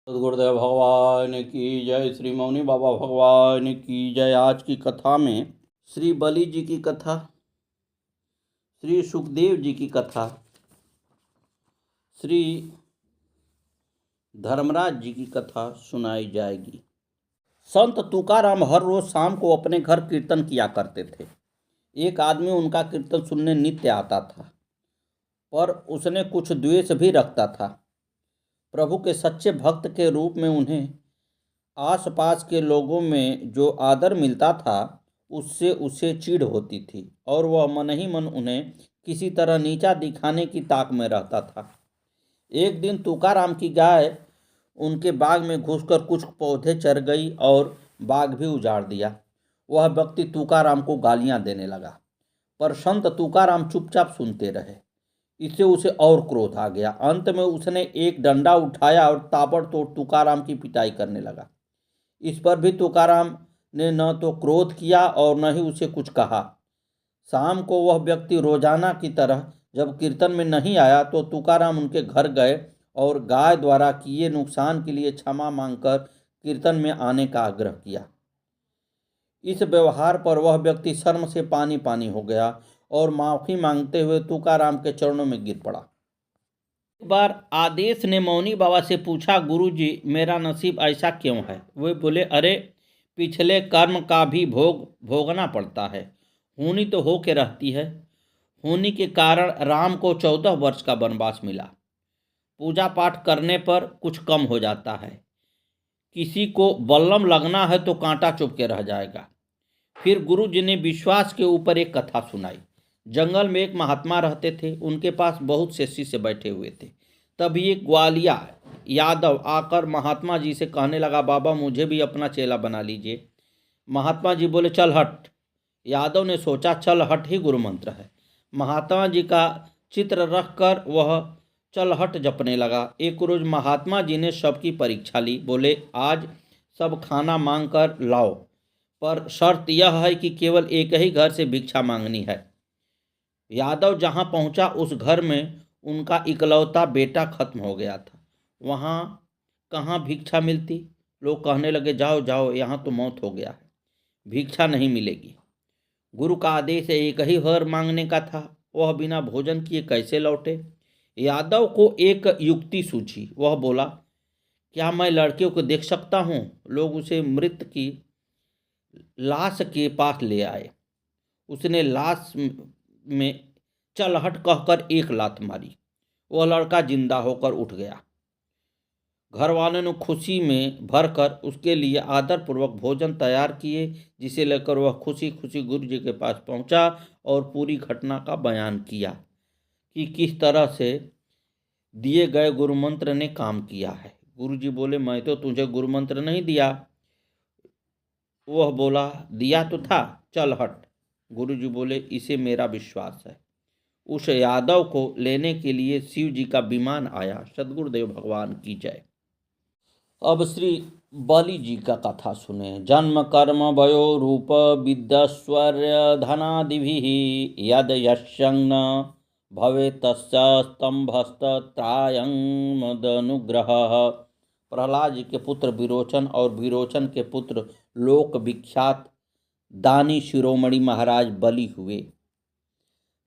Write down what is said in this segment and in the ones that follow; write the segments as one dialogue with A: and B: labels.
A: सद्गुरुदेव भगवान की जय। श्री मौनी बाबा भगवान की जय। आज की कथा में श्री बलि जी की कथा, श्री सुखदेव जी की कथा, श्री धर्मराज जी की कथा सुनाई जाएगी। संत तुकाराम हर रोज शाम को अपने घर कीर्तन किया करते थे। एक आदमी उनका कीर्तन सुनने नित्य आता था, पर उसने कुछ द्वेष भी रखता था। प्रभु के सच्चे भक्त के रूप में उन्हें आसपास के लोगों में जो आदर मिलता था, उससे उसे चिढ़ होती थी और वह मन ही मन उन्हें किसी तरह नीचा दिखाने की ताक में रहता था। एक दिन तुकाराम की गाय उनके बाग में घुसकर कुछ पौधे चर गई और बाग भी उजाड़ दिया। वह व्यक्ति तुकाराम को गालियां देने लगा, पर संत तुकाराम चुपचाप सुनते रहे। इससे उसे और क्रोध आ गया। अंत में उसने एक डंडा उठाया और ताबड़तोड़ तुकाराम की पिटाई करने लगा। इस पर भी तुकाराम ने न तो क्रोध किया और न ही उसे कुछ कहा। शाम को वह व्यक्ति रोजाना की तरह जब कीर्तन में नहीं आया तो तुकाराम उनके घर गए और गाय द्वारा किए नुकसान के लिए क्षमा मांगकर कीर्तन में आने का आग्रह किया। इस व्यवहार पर वह व्यक्ति शर्म से पानी पानी हो गया और माफी मांगते हुए तुकाराम के चरणों में गिर पड़ा। एक बार आदेश ने मौनी बाबा से पूछा, गुरुजी, मेरा नसीब ऐसा क्यों है? वे बोले, अरे, पिछले कर्म का भी भोगना पड़ता है। होनी तो हो के रहती है। होनी के कारण राम को 14 वर्ष का वनवास मिला। पूजा पाठ करने पर कुछ कम हो जाता है। किसी को बल्लम लगना है तो कांटा चुभ के रह जाएगा। फिर गुरु जी ने विश्वास के ऊपर एक कथा सुनाई। जंगल में एक महात्मा रहते थे। उनके पास बहुत से शिष्य बैठे हुए थे। तभी एक ग्वालिया यादव आकर महात्मा जी से कहने लगा, बाबा, मुझे भी अपना चेला बना लीजिए। महात्मा जी बोले, चल हट। यादव ने सोचा, चल हट ही गुरु मंत्र है। महात्मा जी का चित्र रखकर वह चल हट जपने लगा। एक रोज महात्मा जी ने सबकी परीक्षा ली। बोले, आज सब खाना मांग कर लाओ, पर शर्त यह है कि केवल एक ही घर से भिक्षा मांगनी है। यादव जहां पहुंचा उस घर में उनका इकलौता बेटा खत्म हो गया था। वहां कहाँ भिक्षा मिलती। लोग कहने लगे, जाओ जाओ, यहाँ तो मौत हो गया है, भिक्षा नहीं मिलेगी। गुरु का आदेश एक ही वर मांगने का था। वह बिना भोजन किए कैसे लौटे? यादव को एक युक्ति सूझी। वह बोला, क्या मैं लड़कियों को देख सकता हूँ? लोग उसे मृत की लाश के पास ले आए। उसने लाश में चलहट कहकर एक लात मारी। वह लड़का जिंदा होकर उठ गया। घर वालों ने खुशी में भरकर उसके लिए आदरपूर्वक भोजन तैयार किए, जिसे लेकर वह खुशी खुशी गुरु जी के पास पहुंचा और पूरी घटना का बयान किया कि किस तरह से दिए गए गुरु मंत्र ने काम किया है। गुरु जी बोले, मैं तो तुझे गुरु मंत्र नहीं दिया। वह बोला, दिया तो था, चल हट। गुरु जी बोले, इसे मेरा विश्वास है। उस यादव को लेने के लिए शिव जी का विमान आया। सद्गुरुदेव भगवान की जय। अब श्री बलि जी का कथा सुने। जन्म कर्म वयो रूप विद्याश्वर्य धनादिभिः यद यश्यं भवे तस्य स्तंभस्तत्रायं मदनुग्रहः। प्रहलाद जी के पुत्र विरोचन और विरोचन के पुत्र लोक विख्यात दानी शिरोमणि महाराज बलि हुए।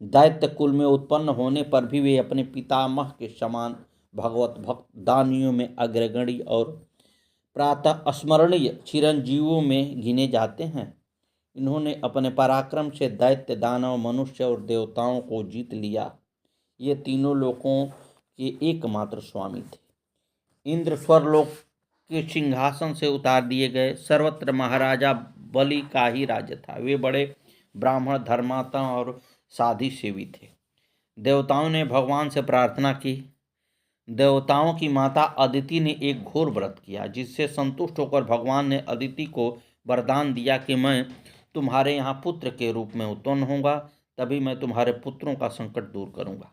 A: दैत्य कुल में उत्पन्न होने पर भी वे अपने पितामह के समान भगवत भक्त दानियों में अग्रगणी और प्रातः स्मरणीय चिरंजीवों में गिने जाते हैं। इन्होंने अपने पराक्रम से दैत्य, दानव, मनुष्य और देवताओं को जीत लिया। ये तीनों लोकों के एकमात्र स्वामी थे। इंद्र स्वर्लोक के सिंहासन से उतार दिए गए। सर्वत्र महाराजा बलि का ही राज्य था। वे बड़े ब्राह्मण, धर्मात्मा और साधी सेवी थे। देवताओं ने भगवान से प्रार्थना की। देवताओं की माता अदिति ने एक घोर व्रत किया, जिससे संतुष्ट होकर भगवान ने अदिति को वरदान दिया कि मैं तुम्हारे यहाँ पुत्र के रूप में उत्पन्न होऊंगा, तभी मैं तुम्हारे पुत्रों का संकट दूर करूंगा।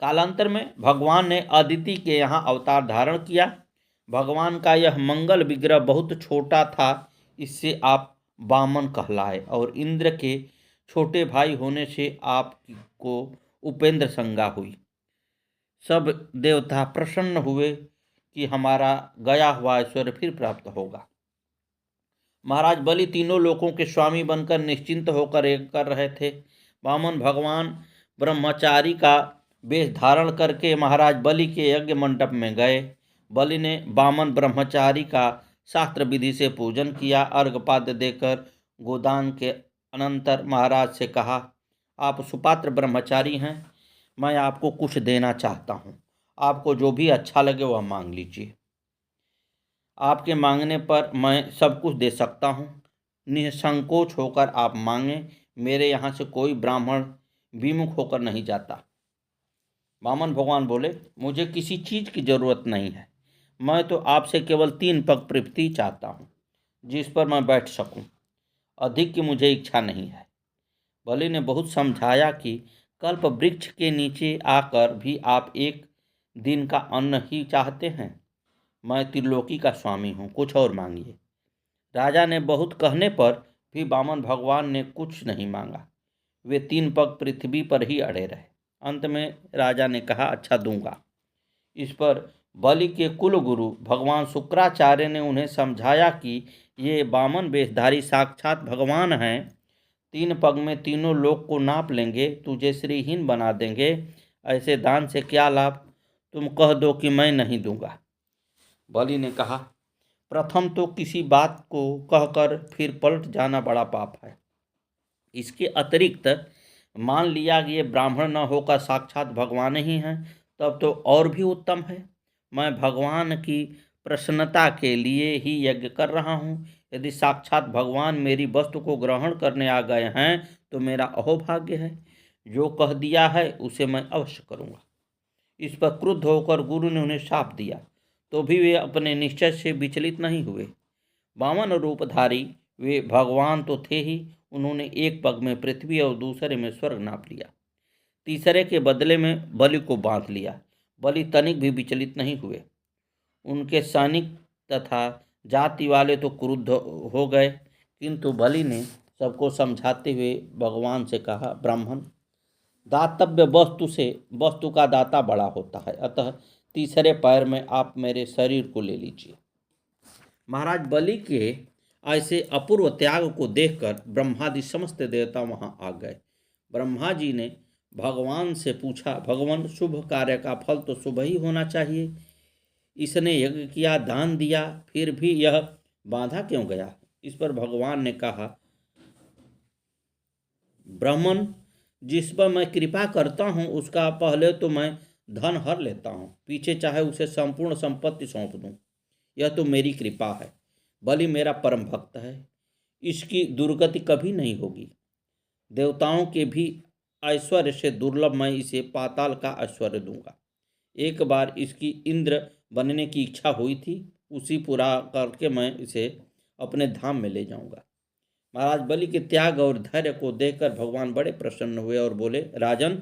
A: कालांतर में भगवान ने अदिति के यहाँ अवतार धारण किया। भगवान का यह मंगल विग्रह बहुत छोटा था, इससे आप वामन कहलाए, और इंद्र के छोटे भाई होने से आपको उपेंद्र संज्ञा हुई। सब देवता प्रसन्न हुए कि हमारा गया हुआ ऐश्वर्य फिर प्राप्त होगा। महाराज बलि तीनों लोकों के स्वामी बनकर निश्चिंत होकर एक कर रहे थे। वामन भगवान ब्रह्मचारी का वेश धारण करके महाराज बलि के यज्ञ मंडप में गए। बलि ने वामन ब्रह्मचारी का शास्त्र विधि से पूजन किया। अर्घपाद्य देकर गोदान के अनंतर महाराज से कहा, आप सुपात्र ब्रह्मचारी हैं, मैं आपको कुछ देना चाहता हूँ। आपको जो भी अच्छा लगे वह मांग लीजिए। आपके मांगने पर मैं सब कुछ दे सकता हूँ। निसंकोच होकर आप मांगें। मेरे यहाँ से कोई ब्राह्मण विमुख होकर नहीं जाता। वामन भगवान बोले, मुझे किसी चीज़ की जरूरत नहीं है। मैं तो आपसे केवल 3 पग पृथ्वी चाहता हूँ जिस पर मैं बैठ सकूँ। अधिक की मुझे इच्छा नहीं है। बलि ने बहुत समझाया कि कल्प वृक्ष के नीचे आकर भी आप एक दिन का अन्न ही चाहते हैं। मैं त्रिलोकी का स्वामी हूँ, कुछ और मांगिए। राजा ने बहुत कहने पर भी वामन भगवान ने कुछ नहीं मांगा। वे 3 पग पृथ्वी पर ही अड़े रहे। अंत में राजा ने कहा, अच्छा दूंगा। इस पर बलि के कुल गुरु भगवान शुक्राचार्य ने उन्हें समझाया कि ये वामन वेशधारी साक्षात भगवान हैं। 3 पग में तीनों लोक को नाप लेंगे, तुझे श्रीहीन बना देंगे। ऐसे दान से क्या लाभ? तुम कह दो कि मैं नहीं दूंगा। बलि ने कहा, प्रथम तो किसी बात को कहकर फिर पलट जाना बड़ा पाप है। इसके अतिरिक्त मान लिया कि ये ब्राह्मण न होकर साक्षात भगवान ही हैं, तब तो और भी उत्तम है। मैं भगवान की प्रसन्नता के लिए ही यज्ञ कर रहा हूँ। यदि साक्षात भगवान मेरी वस्तु को ग्रहण करने आ गए हैं तो मेरा अहोभाग्य है। जो कह दिया है उसे मैं अवश्य करूँगा। इस पर क्रुद्ध होकर गुरु ने उन्हें शाप दिया, तो भी वे अपने निश्चय से विचलित नहीं हुए। वामन रूपधारी वे भगवान तो थे ही, उन्होंने एक पग में पृथ्वी और दूसरे में स्वर्ग नाप लिया। तीसरे के बदले में बलि को बांध लिया। बलि तनिक भी विचलित नहीं हुए। उनके सैनिक तथा जाति वाले तो क्रुद्ध हो गए, किंतु बलि ने सबको समझाते हुए भगवान से कहा, ब्राह्मण, दातव्य वस्तु से वस्तु का दाता बड़ा होता है, अतः तीसरे पैर में आप मेरे शरीर को ले लीजिए। महाराज बलि के ऐसे अपूर्व त्याग को देखकर ब्रह्मादि समस्त देवता वहां आ गए। ब्रह्मा जी ने भगवान से पूछा, भगवान, शुभ कार्य का फल तो शुभ ही होना चाहिए। इसने यज्ञ किया, दान दिया, फिर भी यह बांधा क्यों गया? इस पर भगवान ने कहा, ब्राह्मण, जिस पर मैं कृपा करता हूँ उसका पहले तो मैं धन हर लेता हूँ, पीछे चाहे उसे संपूर्ण संपत्ति सौंप दूँ। यह तो मेरी कृपा है। बलि मेरा परम भक्त है, इसकी दुर्गति कभी नहीं होगी। देवताओं के भी ऐश्वर्य से दुर्लभ मैं इसे पाताल का ऐश्वर्य दूंगा। एक बार इसकी इंद्र बनने की इच्छा हुई थी, उसी पूरा करके मैं इसे अपने धाम में ले जाऊंगा। महाराज बलि के त्याग और धैर्य को देखकर भगवान बड़े प्रसन्न हुए और बोले, राजन,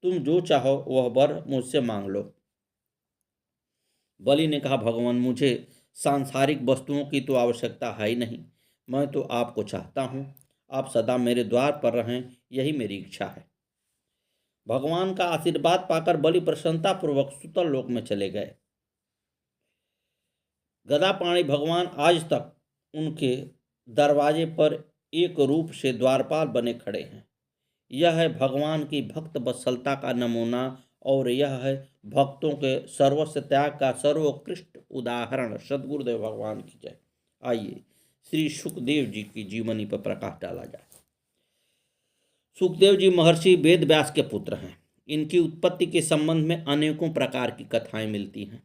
A: तुम जो चाहो वह वर मुझसे मांग लो। बलि ने कहा, भगवान, मुझे सांसारिक वस्तुओं की तो आवश्यकता है ही नहीं। मैं तो आपको चाहता हूँ, आप सदा मेरे द्वार पर रहें, यही मेरी इच्छा है। भगवान का आशीर्वाद पाकर बलि प्रसन्नतापूर्वक सुतल लोक में चले गए। गदापाणी भगवान आज तक उनके दरवाजे पर एक रूप से द्वारपाल बने खड़े हैं। यह है भगवान की भक्त वत्सलता का नमूना और यह है भक्तों के सर्वस्व त्याग का सर्वोत्कृष्ट उदाहरण। सद्गुरुदेव भगवान की जय। आइए श्री सुखदेव जी की जीवनी पर प्रकाश डाला जाए। सुखदेव जी महर्षि वेद व्यास के पुत्र हैं। इनकी उत्पत्ति के संबंध में अनेकों प्रकार की कथाएं मिलती हैं।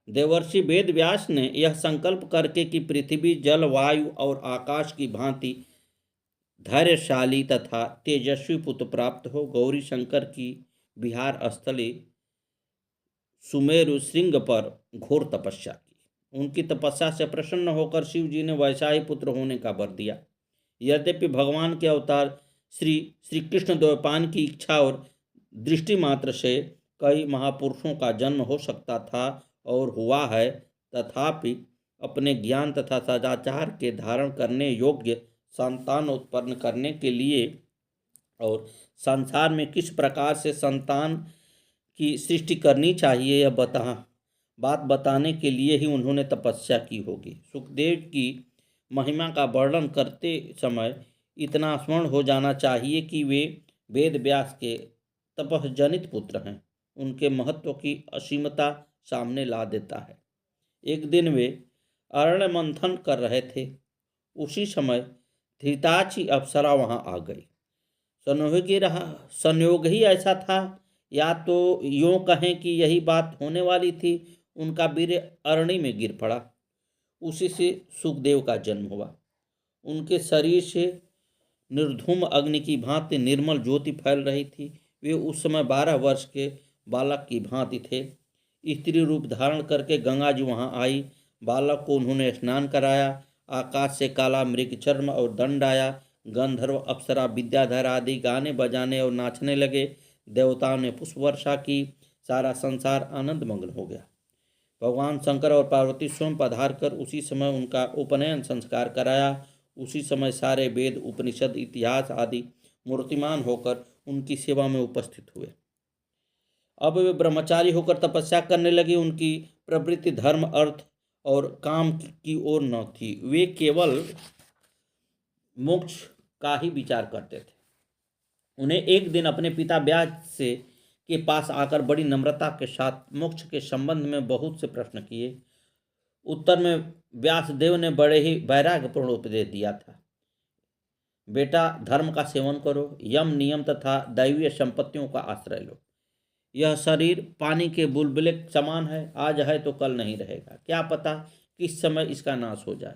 A: देवर्षि वेद व्यास ने यह संकल्प करके कि पृथ्वी, जल, वायु और आकाश की भांति धैर्यशाली तथा तेजस्वी पुत्र प्राप्त हो, गौरी शंकर की विहार स्थली सुमेरु श्रृंग पर घोर तपस्या की। उनकी तपस्या से प्रसन्न होकर शिव जी ने वैसा ही पुत्र होने का वर दिया। यद्यपि भगवान के अवतार श्री कृष्ण द्वैपायन की इच्छा और दृष्टि मात्र से कई महापुरुषों का जन्म हो सकता था और हुआ है, तथापि अपने ज्ञान तथा सदाचार के धारण करने योग्य संतान उत्पन्न करने के लिए और संसार में किस प्रकार से संतान की सृष्टि करनी चाहिए यह बात बताने के लिए ही उन्होंने तपस्या की होगी। सुखदेव की महिमा का वर्णन करते समय इतना स्मरण हो जाना चाहिए कि वे वेद व्यास के तपःजनित पुत्र हैं। उनके महत्व की असीमता सामने ला देता है। एक दिन वे अरण्य मंथन कर रहे थे। उसी समय धृताची अप्सरा वहां आ गई। संयोग ही ऐसा था, या तो यूं कहें कि यही बात होने वाली थी। उनका वीर अरणी में गिर पड़ा। उसी से सुखदेव का जन्म हुआ। उनके शरीर से निर्धूम अग्नि की भांति निर्मल ज्योति फैल रही थी। वे उस समय 12 वर्ष के बालक की भांति थे। स्त्री रूप धारण करके गंगा जी वहां आई। बालक को उन्होंने स्नान कराया। आकाश से काला मृग चर्म और दंड आया। गंधर्व अप्सरा विद्याधर आदि गाने बजाने और नाचने लगे। देवताओं ने पुष्प वर्षा की। सारा संसार आनंद मग्न हो गया। भगवान शंकर और पार्वती स्वयं पधार कर उसी समय उनका उपनयन संस्कार कराया। उसी समय सारे वेद उपनिषद इतिहास आदि मूर्तिमान होकर उनकी सेवा में उपस्थित हुए। अब वे ब्रह्मचारी होकर तपस्या करने लगे। उनकी प्रवृत्ति धर्म अर्थ और काम की ओर न थी। वे केवल मोक्ष का ही विचार करते थे। उन्हें एक दिन अपने पिता व्यास से के पास आकर बड़ी नम्रता के साथ मोक्ष के संबंध में बहुत से प्रश्न किए। उत्तर में व्यासदेव ने बड़े ही वैराग्यपूर्ण उपदेश दिया था। बेटा, धर्म का सेवन करो, यम नियम तथा दैवीय संपत्तियों का आश्रय लो। यह शरीर पानी के बुलबुले समान है, आज है तो कल नहीं रहेगा। क्या पता किस समय इसका नाश हो जाए।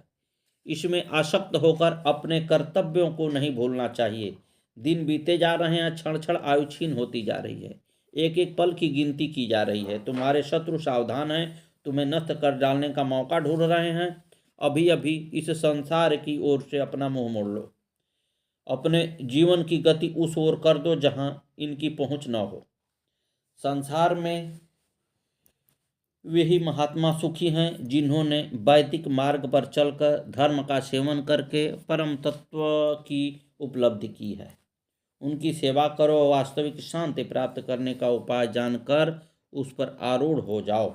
A: इसमें आसक्त होकर अपने कर्तव्यों को नहीं भूलना चाहिए। दिन बीते जा रहे हैं, क्षण क्षण आयु छीन होती जा रही है। एक एक पल की गिनती की जा रही है। तुम्हारे शत्रु सावधान हैं, तुम्हें नष्ट कर डालने का मौका ढूंढ रहे हैं। अभी अभी इस संसार की ओर से अपना मुंह मोड़ लो। अपने जीवन की गति उस ओर कर दो जहां इनकी पहुंच न हो। संसार में वही महात्मा सुखी हैं जिन्होंने वैदिक मार्ग पर चलकर धर्म का सेवन करके परम तत्व की उपलब्धि की है। उनकी सेवा करो। वास्तविक शांति प्राप्त करने का उपाय जानकर उस पर आरूढ़ हो जाओ।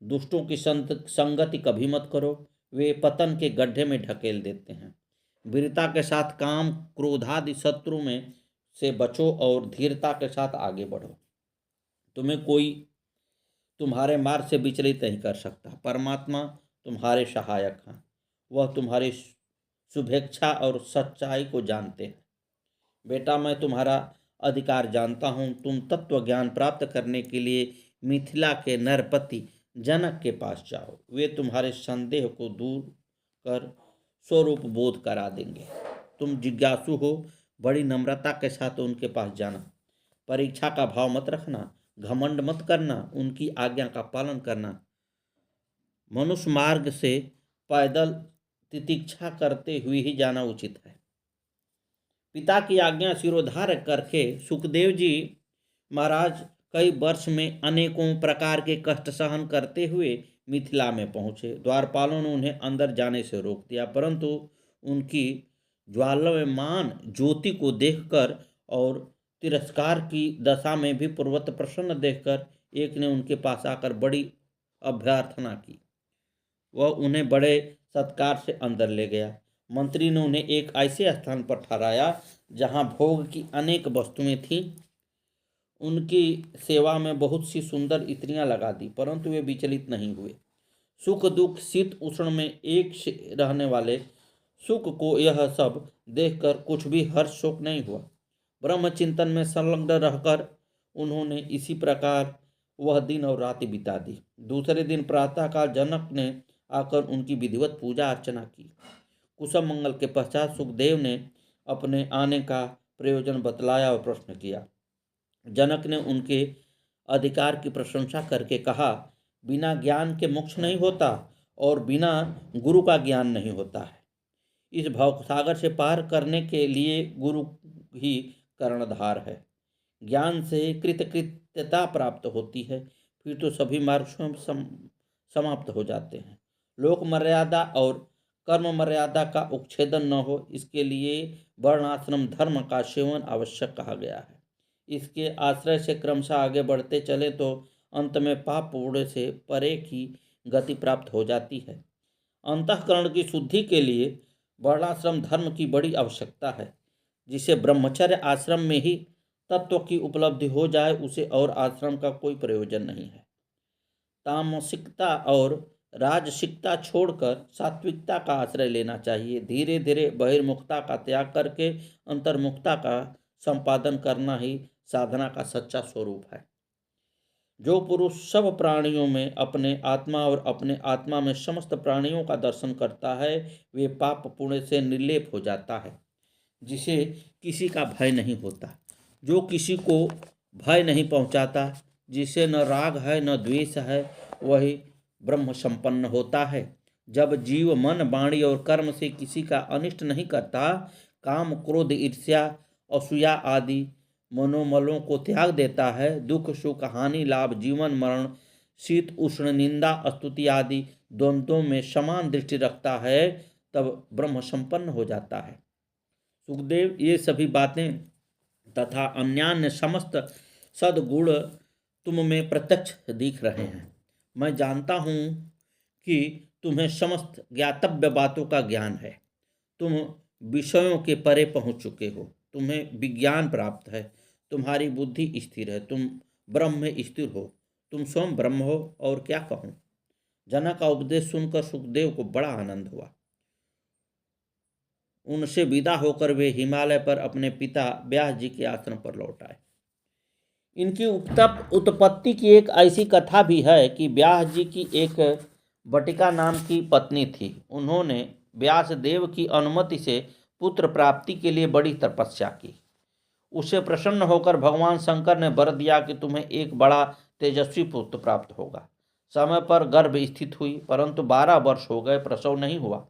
A: दुष्टों की संगति कभी मत करो, वे पतन के गड्ढे में ढकेल देते हैं। वीरता के साथ काम क्रोधादि शत्रु में से बचो और धीरता के साथ आगे बढ़ो। तुम्हें कोई तुम्हारे मार्ग से विचलित नहीं कर सकता। परमात्मा तुम्हारे सहायक हैं। वह तुम्हारी शुभेच्छा और सच्चाई को जानते हैं। बेटा, मैं तुम्हारा अधिकार जानता हूँ। तुम तत्व ज्ञान प्राप्त करने के लिए मिथिला के नरपति जनक के पास जाओ। वे तुम्हारे संदेह को दूर कर स्वरूप बोध करा देंगे। तुम जिज्ञासु हो, बड़ी नम्रता के साथ उनके पास जाना। परीक्षा का भाव मत रखना, घमंड मत करना, उनकी आज्ञा का पालन करना। मनुष्य मार्ग से पैदल तितिक्षा करते हुए ही जाना उचित है। पिता की आज्ञा सिरोधार्य करके सुखदेव जी महाराज कई वर्ष में अनेकों प्रकार के कष्ट सहन करते हुए मिथिला में पहुँचे। द्वारपालों ने उन्हें अंदर जाने से रोक दिया, परंतु उनकी ज्वालायमान ज्योति को देखकर और तिरस्कार की दशा में भी पूर्वत प्रसन्न देखकर एक ने उनके पास आकर बड़ी अभ्यर्थना की। वह उन्हें बड़े सत्कार से अंदर ले गया। मंत्री ने उन्हें एक ऐसे स्थान पर ठहराया जहां भोग की अनेक वस्तुएं थीं। उनकी सेवा में बहुत सी सुंदर स्त्रियां लगा दी, परंतु वे विचलित नहीं हुए। सुख दुख शीत उष्ण में एक से रहने वाले सुख को यह सब देखकर कुछ भी हर्ष शोक नहीं हुआ। ब्रह्म चिंतन में संलग्न रहकर उन्होंने इसी प्रकार वह दिन और रात बिता दी। दूसरे दिन प्रातःकाल जनक ने आकर उनकी विधिवत पूजा अर्चना की। कुशल मंगल के पश्चात सुखदेव ने अपने आने का प्रयोजन बतलाया और प्रश्न किया। जनक ने उनके अधिकार की प्रशंसा करके कहा, बिना ज्ञान के मोक्ष नहीं होता और बिना गुरु का ज्ञान नहीं होता है। इस भवसागर से पार करने के लिए गुरु ही कर्णधार है। ज्ञान से कृतकृत्यता प्राप्त होती है, फिर तो सभी मार्ग स्वयं समाप्त हो जाते हैं। लोक मर्यादा और कर्म मर्यादा का उच्छेदन न हो, इसके लिए वर्णाश्रम धर्म का सेवन आवश्यक कहा गया है। इसके आश्रय से क्रमशः आगे बढ़ते चले तो अंत में पाप पुण्य से परे की गति प्राप्त हो जाती है। अंतःकरण की शुद्धि के लिए वर्णाश्रम धर्म की बड़ी आवश्यकता है। जिसे ब्रह्मचर्य आश्रम में ही तत्व की उपलब्धि हो जाए, उसे और आश्रम का कोई प्रयोजन नहीं है। तामसिकता और राजसिकता छोड़कर सात्विकता का आश्रय लेना चाहिए। धीरे धीरे बहिर्मुखता का त्याग करके अंतर्मुखता का संपादन करना ही साधना का सच्चा स्वरूप है। जो पुरुष सब प्राणियों में अपने आत्मा और अपने आत्मा में समस्त प्राणियों का दर्शन करता है, वे पाप पुण्य से निर्लेप हो जाता है, जिसे किसी का भय नहीं होता। जो किसी को भय नहीं पहुंचाता, जिसे न राग है न द्वेष है, वही ब्रह्म संपन्न होता है। जब जीव मन वाणी और कर्म से किसी का अनिष्ट नहीं करता, काम क्रोध ईर्ष्या असूया आदि मनोमलों को त्याग देता है, दुख सुख हानि लाभ जीवन मरण शीत उष्ण निंदा स्तुति आदि द्वंद्वों में समान दृष्टि रखता है, तब ब्रह्म संपन्न हो जाता है। सुखदेव, ये सभी बातें तथा अन्यान्य समस्त सद्गुण तुम में प्रत्यक्ष दिख रहे हैं। मैं जानता हूँ कि तुम्हें समस्त ज्ञातव्य बातों का ज्ञान है। तुम विषयों के परे पहुँच चुके हो, तुम्हें विज्ञान प्राप्त है, तुम्हारी बुद्धि स्थिर है, तुम ब्रह्म में स्थिर हो, तुम स्वयं ब्रह्म हो, और क्या कहूँ। जनक का उपदेश सुनकर सुखदेव को बड़ा आनंद हुआ। उनसे विदा होकर वे हिमालय पर अपने पिता व्यास जी के आश्रम पर लौट आए। इनकी उत्पत्ति की एक ऐसी कथा भी है कि व्यास जी की एक बटिका नाम की पत्नी थी। उन्होंने व्यास देव की अनुमति से पुत्र प्राप्ति के लिए बड़ी तपस्या की। उससे प्रसन्न होकर भगवान शंकर ने वर दिया कि तुम्हें एक बड़ा तेजस्वी पुत्र प्राप्त होगा। समय पर गर्भ स्थित हुई, परंतु 12 वर्ष हो गए, प्रसव नहीं हुआ।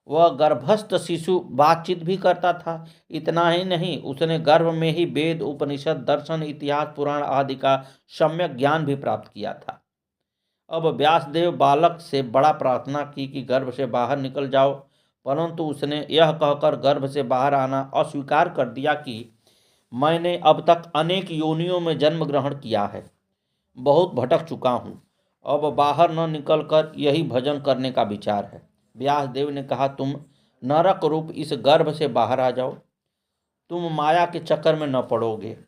A: वह गर्भस्थ शिशु बातचीत भी करता था। इतना ही नहीं, उसने गर्भ में ही वेद उपनिषद दर्शन इतिहास पुराण आदि का सम्यक ज्ञान भी प्राप्त किया था। अब व्यासदेव बालक से बड़ा प्रार्थना की कि गर्भ से बाहर निकल जाओ, परंतु उसने यह कहकर गर्भ से बाहर आना अस्वीकार कर दिया कि मैंने अब तक अनेक योनियों में जन्म ग्रहण किया है, बहुत भटक चुका हूँ, अब बाहर न निकलकर यही भजन करने का विचार है। व्यासदेव ने कहा, तुम नरक रूप इस गर्भ से बाहर आ जाओ, तुम माया के चक्कर में न पड़ोगे,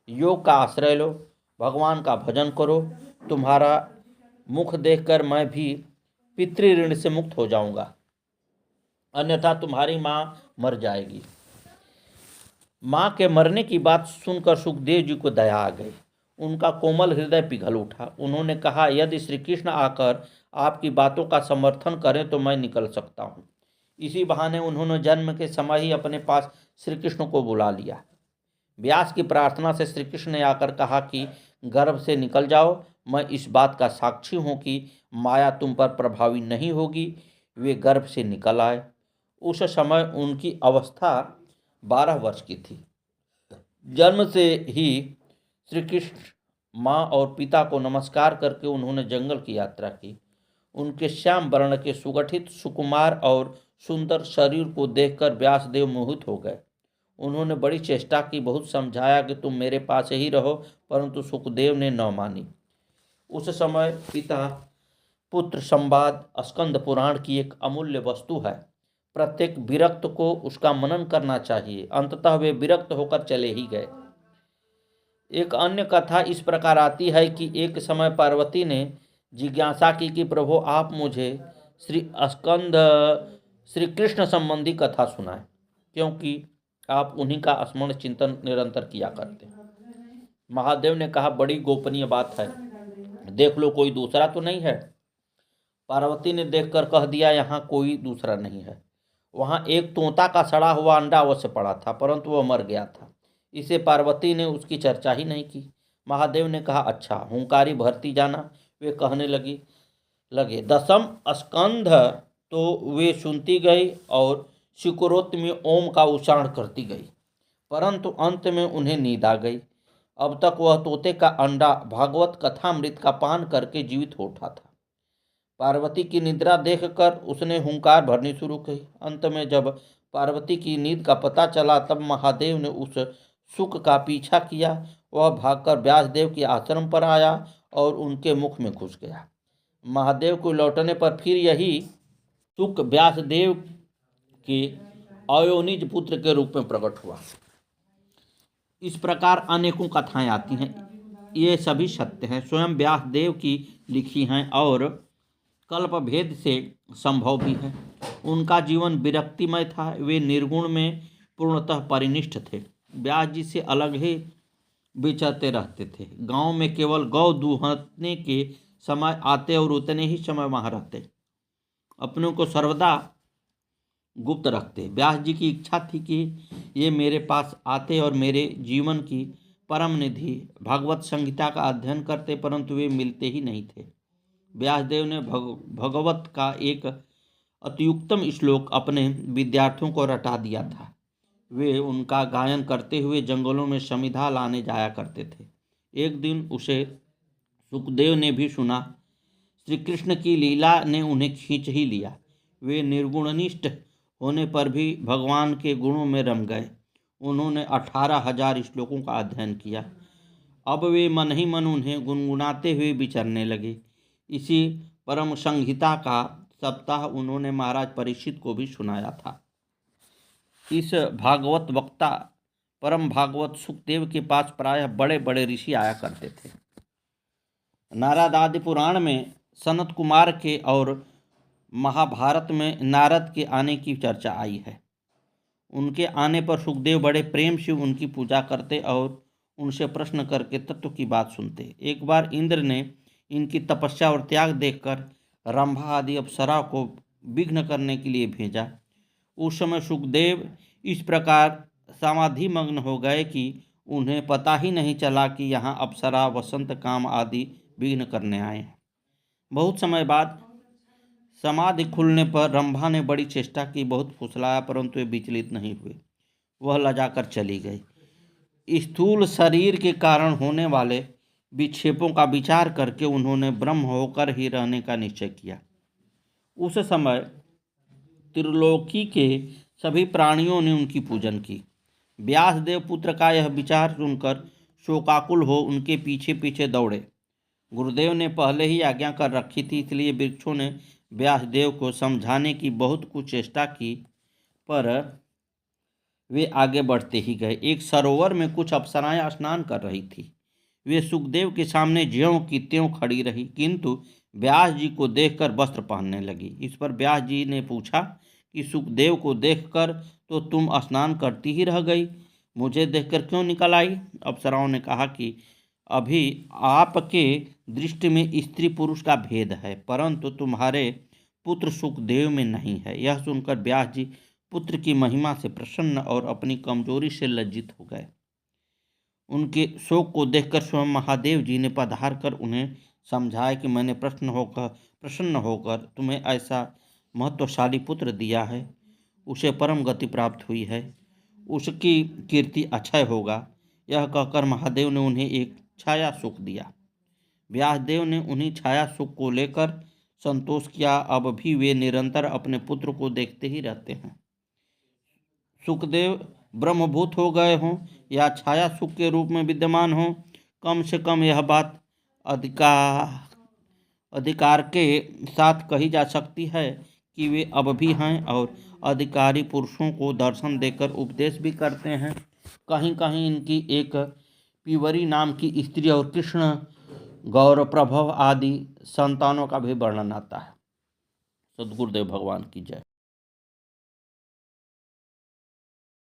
A: योग का आश्रय लो, भगवान का भजन करो, तुम्हारा मुख देखकर मैं भी पितृऋण से मुक्त हो जाऊंगा, अन्यथा तुम्हारी माँ मर जाएगी। माँ के मरने की बात सुनकर सुखदेव जी को दया आ गई। उनका कोमल हृदय पिघल उठा। उन्होंने कहा, यदि श्री कृष्ण आकर आपकी बातों का समर्थन करें तो मैं निकल सकता हूँ। इसी बहाने उन्होंने जन्म के समय ही अपने पास श्री कृष्ण को बुला लिया। व्यास की प्रार्थना से श्री कृष्ण ने आकर कहा कि गर्भ से निकल जाओ, मैं इस बात का साक्षी हूँ कि माया तुम पर प्रभावी नहीं होगी। वे गर्भ से निकल आए। उस समय उनकी अवस्था 12 वर्ष की थी। जन्म से ही श्री कृष्ण माँ और पिता को नमस्कार करके उन्होंने जंगल की यात्रा की। उनके श्याम वर्ण के सुगठित सुकुमार और सुंदर शरीर को देखकर व्यासदेव मोहित हो गए। उन्होंने बड़ी चेष्टा की, बहुत समझाया कि तुम मेरे पास ही रहो, परंतु सुखदेव ने न मानी। उस समय पिता पुत्र संवाद स्कंद पुराण की एक अमूल्य वस्तु है। प्रत्येक विरक्त को उसका मनन करना चाहिए। अंततः वे विरक्त होकर चले ही गए। एक अन्य कथा इस प्रकार आती है कि एक समय पार्वती ने जिज्ञासा की कि प्रभु आप मुझे श्री कृष्ण संबंधी कथा सुनाएं, क्योंकि आप उन्हीं का स्मरण चिंतन निरंतर किया करते हैं। महादेव ने कहा, बड़ी गोपनीय बात है, देख लो कोई दूसरा तो नहीं है। पार्वती ने देखकर कह दिया, यहाँ कोई दूसरा नहीं है। वहाँ एक तोता का सड़ा हुआ अंडा अवश्य पड़ा था, परंतु वह मर गया था। इसे पार्वती ने उसकी चर्चा ही नहीं की। महादेव ने कहा, अच्छा, हुंकारी भरती जाना। वे कहने लगे 10म स्कंध। तो वे सुनती गई और शिकुरोत में ओम का उच्चारण करती गई, परंतु अंत में उन्हें नींद आ गई। अब तक वह तोते का अंडा भागवत कथामृत का पान करके जीवित हो उठा था। पार्वती की निद्रा देखकर उसने हुंकार भरनी शुरू की। अंत में जब पार्वती की नींद का पता चला, तब महादेव ने उस सुख का पीछा किया। वह भागकर व्यासदेव के आश्रम पर आया और उनके मुख में घुस गया। महादेव को लौटने पर फिर यही शुक व्यासदेव के अयोनिज पुत्र के रूप में प्रकट हुआ। इस प्रकार अनेकों कथाएं आती हैं, ये सभी सत्य हैं, स्वयं व्यासदेव की लिखी हैं और कल्प भेद से संभव भी है। उनका जीवन विरक्तिमय था, वे निर्गुण में पूर्णतः परिनिष्ठ थे। व्यास जी से अलग ही विचरते रहते थे। गांव में केवल गौ दूहने के समय आते और उतने ही समय वहां रहते, अपनों को सर्वदा गुप्त रखते। व्यास जी की इच्छा थी कि ये मेरे पास आते और मेरे जीवन की परम निधि भागवत संहिता का अध्ययन करते, परंतु वे मिलते ही नहीं थे। व्यासदेव ने भगवत का एक अत्युत्तम श्लोक अपने विद्यार्थियों को रटा दिया था। वे उनका गायन करते हुए जंगलों में समिधा लाने जाया करते थे। एक दिन उसे सुखदेव ने भी सुना। श्री कृष्ण की लीला ने उन्हें खींच ही लिया। वे निर्गुणनिष्ठ होने पर भी भगवान के गुणों में रम गए। उन्होंने 18,000 श्लोकों का अध्ययन किया। अब वे मन ही मन उन्हें गुनगुनाते हुए विचरने लगे। इसी परम संहिता का सप्ताह उन्होंने महाराज परीक्षित को भी सुनाया था। इस भागवत वक्ता परम भागवत सुखदेव के पास प्रायः बड़े बड़े ऋषि आया करते थे। नारद आदि पुराण में सनत कुमार के और महाभारत में नारद के आने की चर्चा आई है। उनके आने पर सुखदेव बड़े प्रेम से उनकी पूजा करते और उनसे प्रश्न करके तत्व की बात सुनते। एक बार इंद्र ने इनकी तपस्या और त्याग देखकर रंभा आदि अप्सरा को विघ्न करने के लिए भेजा। उस समय सुखदेव इस प्रकार समाधि मग्न हो गए कि उन्हें पता ही नहीं चला कि यहाँ अप्सरा वसंत काम आदि विघ्न करने आए हैं। बहुत समय बाद समाधि खुलने पर रंभा ने बड़ी चेष्टा की, बहुत फुसलाया, परंतु वे विचलित नहीं हुए। वह लजाकर चली गई। स्थूल शरीर के कारण होने वाले विक्षेपों का विचार करके उन्होंने ब्रह्म होकर ही रहने का निश्चय किया। उस समय त्रिलोकी के सभी प्राणियों ने उनकी पूजन की। व्यासदेव पुत्र का यह विचार सुनकर शोकाकुल हो उनके पीछे पीछे दौड़े। गुरुदेव ने पहले ही आज्ञा कर रखी थी, इसलिए वृक्षों ने व्यासदेव को समझाने की बहुत कुछ चेष्टा की, पर वे आगे बढ़ते ही गए। एक सरोवर में कुछ अप्सराएं स्नान कर रही थी। वे सुखदेव के सामने ज्यों की त्यों खड़ी रही, किंतु व्यास जी को देखकर वस्त्र पहनने लगी। इस पर व्यास जी ने पूछा कि सुखदेव को देखकर तो तुम स्नान करती ही रह गई, मुझे देखकर क्यों निकल आई? अप्सराओं ने कहा कि अभी आपके दृष्टि में स्त्री पुरुष का भेद है, परंतु तुम्हारे पुत्र सुखदेव में नहीं है। यह सुनकर व्यास जी पुत्र की महिमा से प्रसन्न और अपनी कमजोरी से लज्जित हो गए। उनके शोक को देखकर स्वयं महादेव जी ने पधार कर उन्हें समझाया कि मैंने प्रसन्न होकर तुम्हें ऐसा महत्वशाली पुत्र दिया है, उसे परम गति प्राप्त हुई है, उसकी कीर्ति अक्षय होगा। यह कहकर महादेव ने उन्हें एक छाया सुख दिया। व्यासदेव ने उन्हीं छाया सुख को लेकर संतोष किया। अब भी वे निरंतर अपने पुत्र को देखते ही रहते हैं। सुखदेव ब्रह्मभूत हो गए हों या छाया सुख के रूप में विद्यमान हों, कम से कम यह बात अधिकार के साथ कही जा सकती है कि वे अब भी हैं और अधिकारी पुरुषों को दर्शन देकर उपदेश भी करते हैं। कहीं कहीं इनकी एक पीवरी नाम की स्त्री और कृष्ण गौर प्रभव आदि संतानों का भी वर्णन आता है। सद्गुरुदेव भगवान की जय।